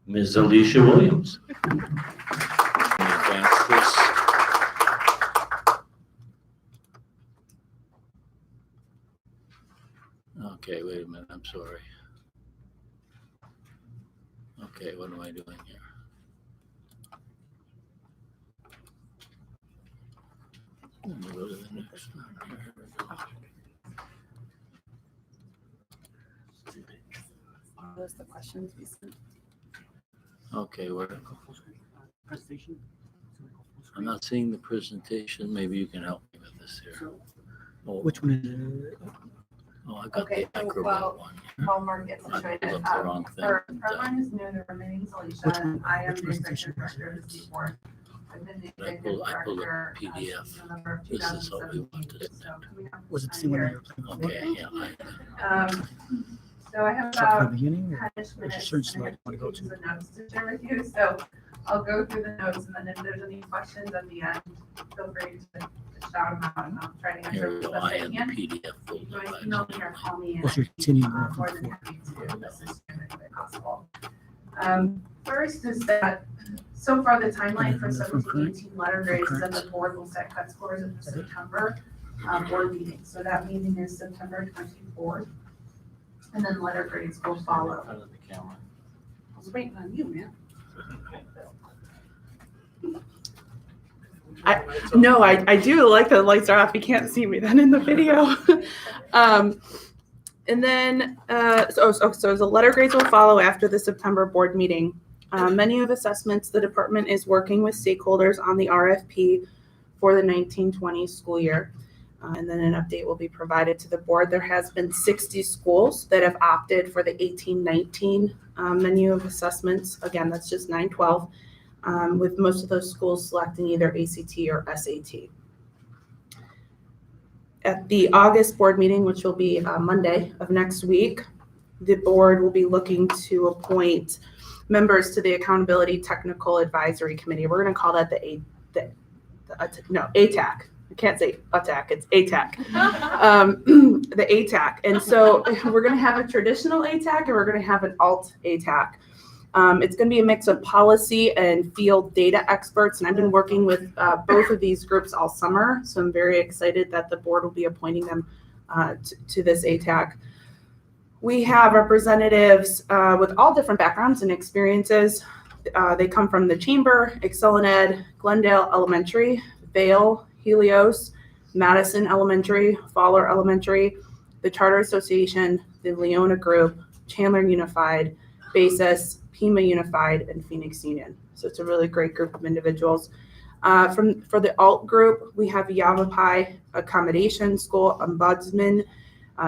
Ms. Alicia Williams. Advance this. Okay, wait a minute, I'm sorry. Okay, what am I doing here? Let me go to the next one here. Those are the questions we sent. Okay, where? I'm not seeing the presentation. Maybe you can help me with this here. Oh, Which one is it? oh, I got Okay, the Acrobat one. While Mark gets I situated, pulled up the wrong thing. our line is new, my name is Alicia, Which one? and I am Which the presentation? executive director of the state board. I've been the I executive pulled up director PDF. since November of This is what we 2017, wanted. so coming up Was it the on same one a you year. were playing before? Okay, yeah. So I have Start from about the beginning or 10-ish which minutes, certain and I slide have you want to 2 go pages to? of notes to share with you, so I'll go through the notes, and then if there's any questions at the end, feel free to shout them out, and I'll try to Here answer we as go. best I I had the can. PDF You pulled can up. always email me or call me, and What's your continuing I'm from more than before? happy to assist you in any way possible. First is that, so far, the timeline for From current? 17-18 letter grades is that current? the board will set cut scores at the September board meeting. So that meeting is September 24th, and then letter grades will follow. In front of the camera. I was waiting on you, man. No, I do like the lights are off. You can't see me then in the video. And then, so the letter grades will follow after the September board meeting. Many of assessments, the department is working with stakeholders on the RFP for the 1920 school year. And then an update will be provided to the board. There has been 60 schools that have opted for the 18-19 menu of assessments. Again, that's just 9-12, with most of those schools selecting either ACT or SAT. At the August board meeting, which will be Monday of next week, the board will be looking to appoint members to the Accountability Technical Advisory Committee. We're going to call that the ATAC. I can't say attack, it's ATAC. The ATAC. And so we're going to have a traditional ATAC and we're going to have an alt ATAC. It's going to be a mix of policy and field data experts, and I've been working with both of these groups all summer, so I'm very excited that the board will be appointing them to this ATAC. We have representatives with all different backgrounds and experiences. They come from the Chamber, Excel and Ed, Glendale Elementary, Vale, Helios, Madison Elementary, Fowler Elementary, the Charter Association, the Leona Group, Chandler Unified, Basis, Pima Unified, and Phoenix Union. So it's a really great group of individuals. For the alt group, we have Yavapai Accommodation School Ombudsman,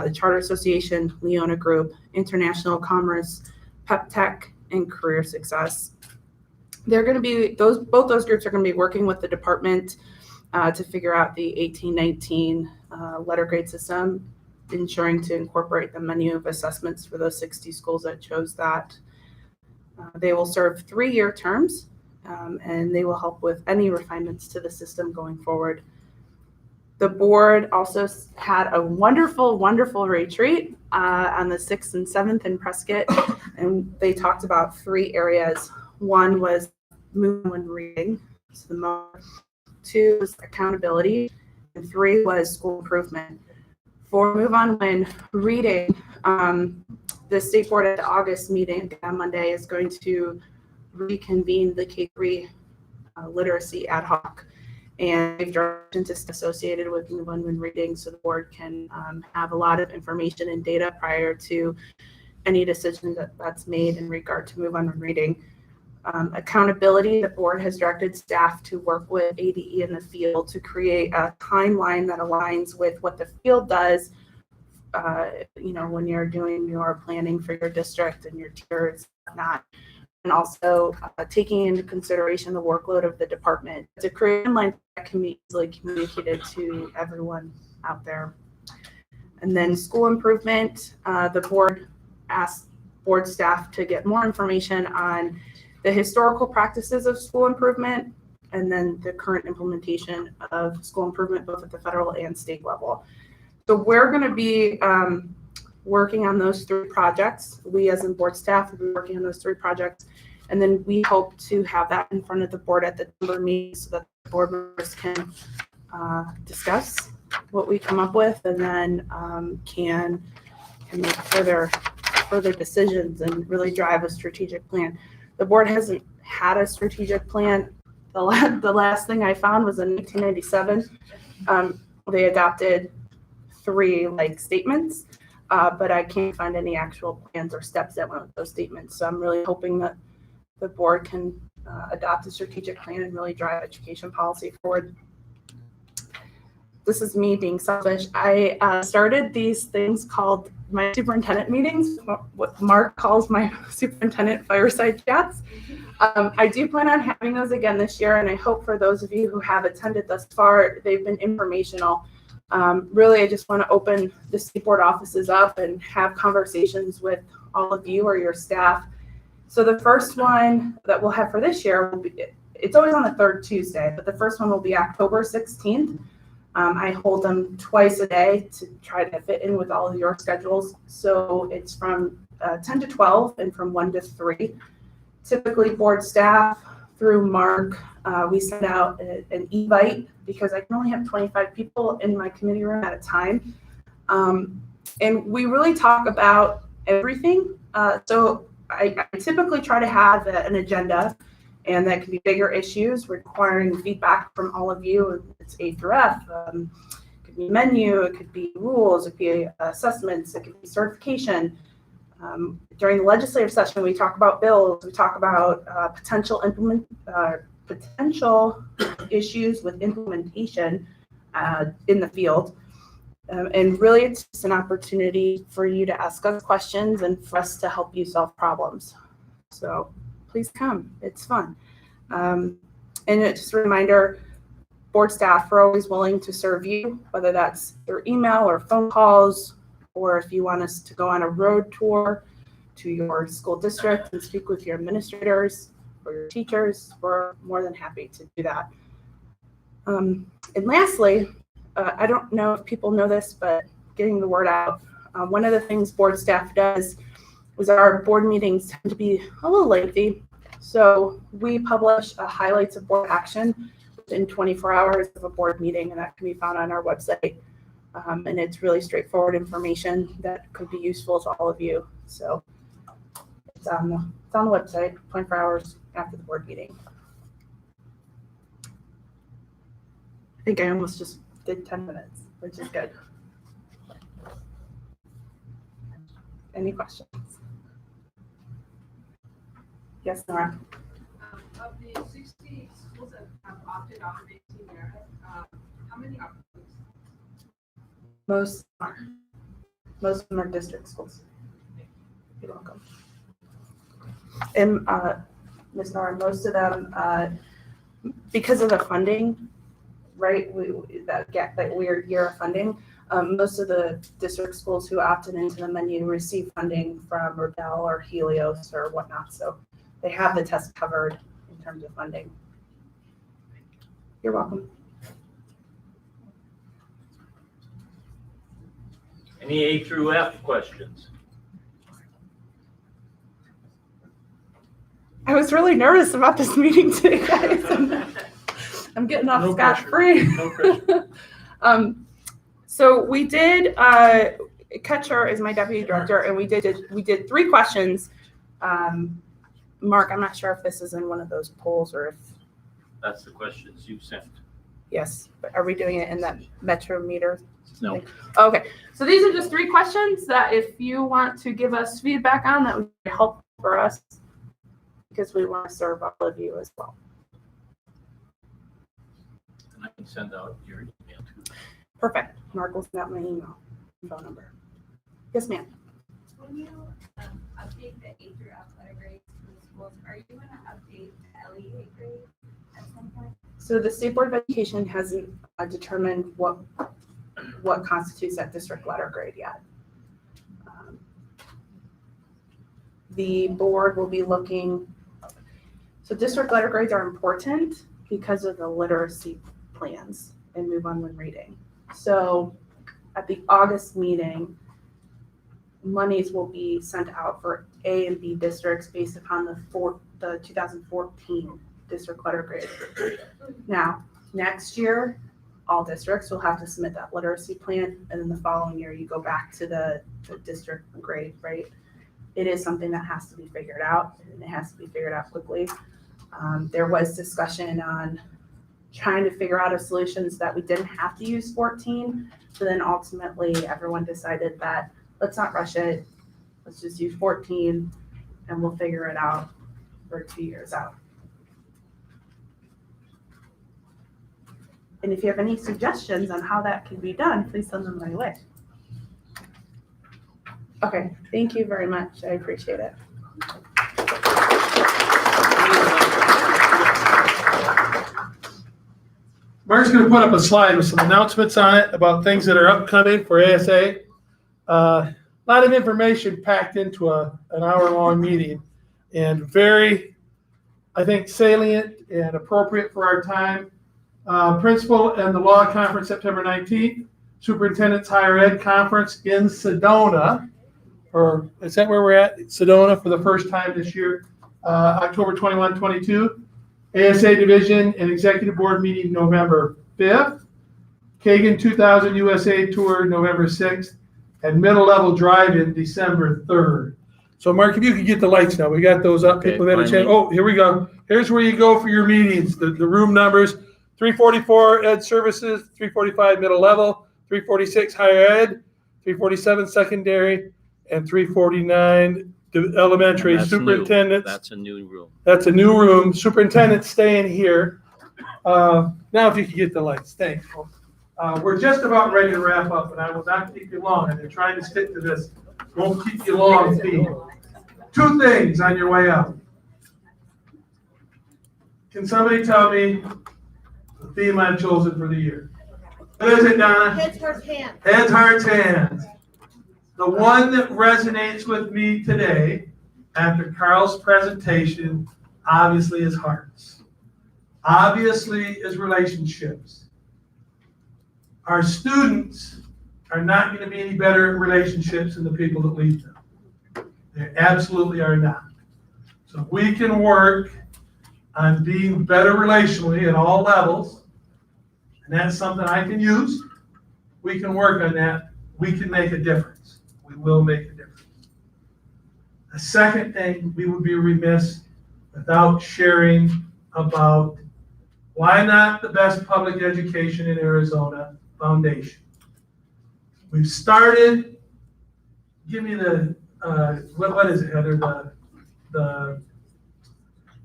the Charter Association, Leona Group, International Commerce, Pep Tech, and Career Success. They're going to be both those groups are going to be working with the department to figure out the 18-19 letter grade system, ensuring to incorporate the menu of assessments for those 60 schools that chose that. They will serve 3-year terms, and they will help with any refinements to the system going forward. The board also had a wonderful, wonderful retreat on the 6th and 7th in Prescott, and they talked about 3 areas. One was movement when reading, so the most. 2 was accountability, and 3 was school improvement. For move on when reading, the state board at the August meeting on Monday is going to reconvene the K3 literacy ad hoc. And we've directions associated with Move On When Reading, so the board can have a lot of information and data prior to any decision that's made in regard to Move On When Reading. Accountability, the board has directed staff to work with ADE in the field to create a timeline that aligns with what the field does, when you're doing your planning for your district and your tiers and whatnot. And also taking into consideration the workload of the department to create a timeline that can be easily communicated to everyone out there. And then school improvement, the board asked board staff to get more information on the historical practices of school improvement and then the current implementation of school improvement both at the federal and state level. So we're going to be working on those 3 projects. We as in board staff will be working on those 3 projects. And then we hope to have that in front of the board at the December meeting so that the board members can discuss what we come up with and then can make further decisions and really drive a strategic plan. The board hasn't had a strategic plan. The last thing I found was in 1997. They adopted 3 statements, but I can't find any actual plans or steps that went with those statements. So I'm really hoping that the board can adopt a strategic plan and really drive education policy forward. This is me being selfish. I started these things called my superintendent meetings, what Mark calls my superintendent fireside chats. I do plan on having those again this year, and I hope for those of you who have attended thus far, they've been informational. Really, I just want to open the state board offices up and have conversations with all of you or your staff. So the first one that we'll have for this year will be, it's always on the 3rd Tuesday, but the first one will be October 16th. I hold them twice a day to try to fit in with all of your schedules. So it's from 10 to 12 and from 1 to 3. Typically board staff through Mark, we send out an e-bite because I can only have 25 people in my committee room at a time. And we really talk about everything. So I typically try to have an agenda, and that can be bigger issues requiring feedback from all of you. It's A through F. It could be menu, it could be rules, it could be assessments, it could be certification. During the legislative session, we talk about bills, we talk about potential issues with implementation in the field. And really, it's just an opportunity for you to ask us questions and for us to help you solve problems. So please come, it's fun. And it's just a reminder, board staff are always willing to serve you, whether that's through email or phone calls, or if you want us to go on a road tour to your school district and speak with your administrators or your teachers, we're more than happy to do that. And lastly, I don't know if people know this, but getting the word out. One of the things board staff does is our board meetings tend to be a little lengthy. So we publish highlights of board action within 24 hours of a board meeting, and that can be found on our website. And it's really straightforward information that could be useful to all of you. So it's on the website 24 hours after the board meeting. I think I almost just did 10 minutes, which is good. Any questions? Yes, Nora? Of the 60 schools that have opted out of 18 years, how many are public? Most are. Most of them are district schools. You're welcome. And Ms. Nora, most of them, because of the funding, right, that weird year of funding, most of the district schools who opted into the menu receive funding from Riddell or Helios or whatnot. So they have the test covered in terms of funding. You're welcome. Any A through F questions? I was really nervous about this meeting today, guys. I'm getting off scot-free. No pressure. So we did, Ketcher is my deputy director, and we did 3 questions. Mark, I'm not sure if this is in one of those polls or if That's the questions you sent. Yes, but are we doing it in that metro meter? No. Okay, so these are just 3 questions that if you want to give us feedback on, that would be helpful for us because we want to serve all of you as well. And I can send out your email too. Perfect. Mark will send out my email and phone number. Yes, ma'am. When you update the A through F letter grades for the schools, are you going to update the LEA grade at some point? So the State Board of Education hasn't determined what constitutes that district letter grade yet. The board will be looking, so district letter grades are important because of the literacy plans and move on when reading. So at the August meeting, monies will be sent out for A and B districts based upon the 2014 district letter grade. Now, next year, all districts will have to submit that literacy plan, and then the following year, you go back to the district grade, right? It is something that has to be figured out, and it has to be figured out quickly. There was discussion on trying to figure out a solution so that we didn't have to use 14, but then ultimately, everyone decided that let's not rush it, let's just use 14, and we'll figure it out for 2 years out. And if you have any suggestions on how that can be done, please send them my way. Okay, thank you very much. I appreciate it. Mark's going to put up a slide with some announcements on it about things that are upcoming for ASA. A lot of information packed into an hour-long meeting, and very, I think, salient and appropriate for our time. Principal and the Law Conference, September 19th. Superintendent's Higher Ed Conference in Sedona, or is that where we're at? Sedona for the first time this year, October 21, 22. ASA Division and Executive Board meeting November 5th. Kagan 2000 USA Tour November 6th. And Middle Level Drive-In December 3rd. So Mark, if you could get the lights now. We got those up. Okay, People that finally. oh, here we go. Here's where you go for your meetings. The room numbers: 344 Ed Services, 345 Middle Level, 346 Higher Ed, 347 Secondary, and 349 Elementary. And that's new. Superintendents. That's a new room. That's a new room. Superintendent's staying here. Now if you could get the lights. Thanks. We're just about ready to wrap up, and I will not keep you long. I've been trying to stick to this. Won't keep you long theme. 2 things on your way out. Can somebody tell me the theme I've chosen for the year? What is it, Donna? Heads, hearts, hands. Heads, hearts, hands. The one that resonates with me today, after Carl's presentation, obviously is hearts. Obviously is relationships. Our students are not going to be any better at relationships than the people that lead them. They absolutely are not. So if we can work on being better relationally at all levels, and that's something I can use, we can work on that. We can make a difference. We will make a difference. The second thing, we would be remiss without sharing about why not the best public education in Arizona Foundation. We've started, give me the, what is it, Heather, the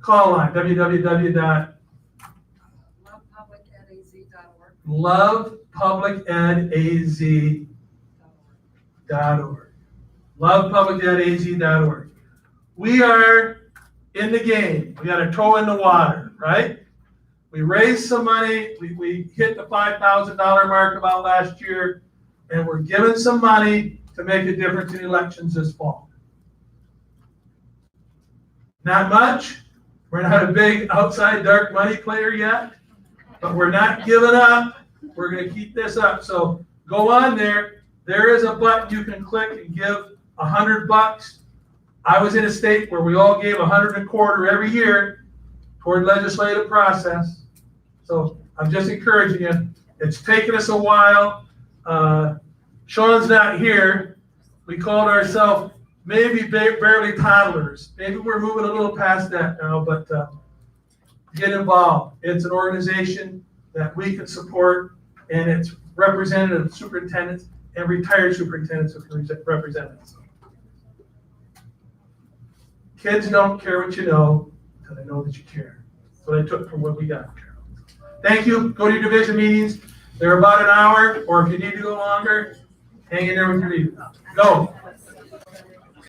call line, www.lovepublicedaz.org. Lovepublicedaz.org. We are in the game. We got a toe in the water, right? We raised some money. We hit the $5,000 mark about last year, and we're giving some money to make a difference in elections this fall. Not much. We're not a big outside dark money player yet, but we're not giving up. We're going to keep this up. So go on there. There is a button you can click and give $100. I was in a state where we all gave $125 every year toward legislative process. So I'm just encouraging you. It's taken us a while. Sean's not here. We called ourselves maybe barely toddlers. Maybe we're moving a little past that now, but get involved. It's an organization that we can support, and it's representative of superintendents and retired superintendents who can represent us. Kids don't care what you know until they know that you care. So they took from what we got. Thank you. Go to your division meetings. They're about an hour, or if you need to go longer, hang in there with your leader. Go.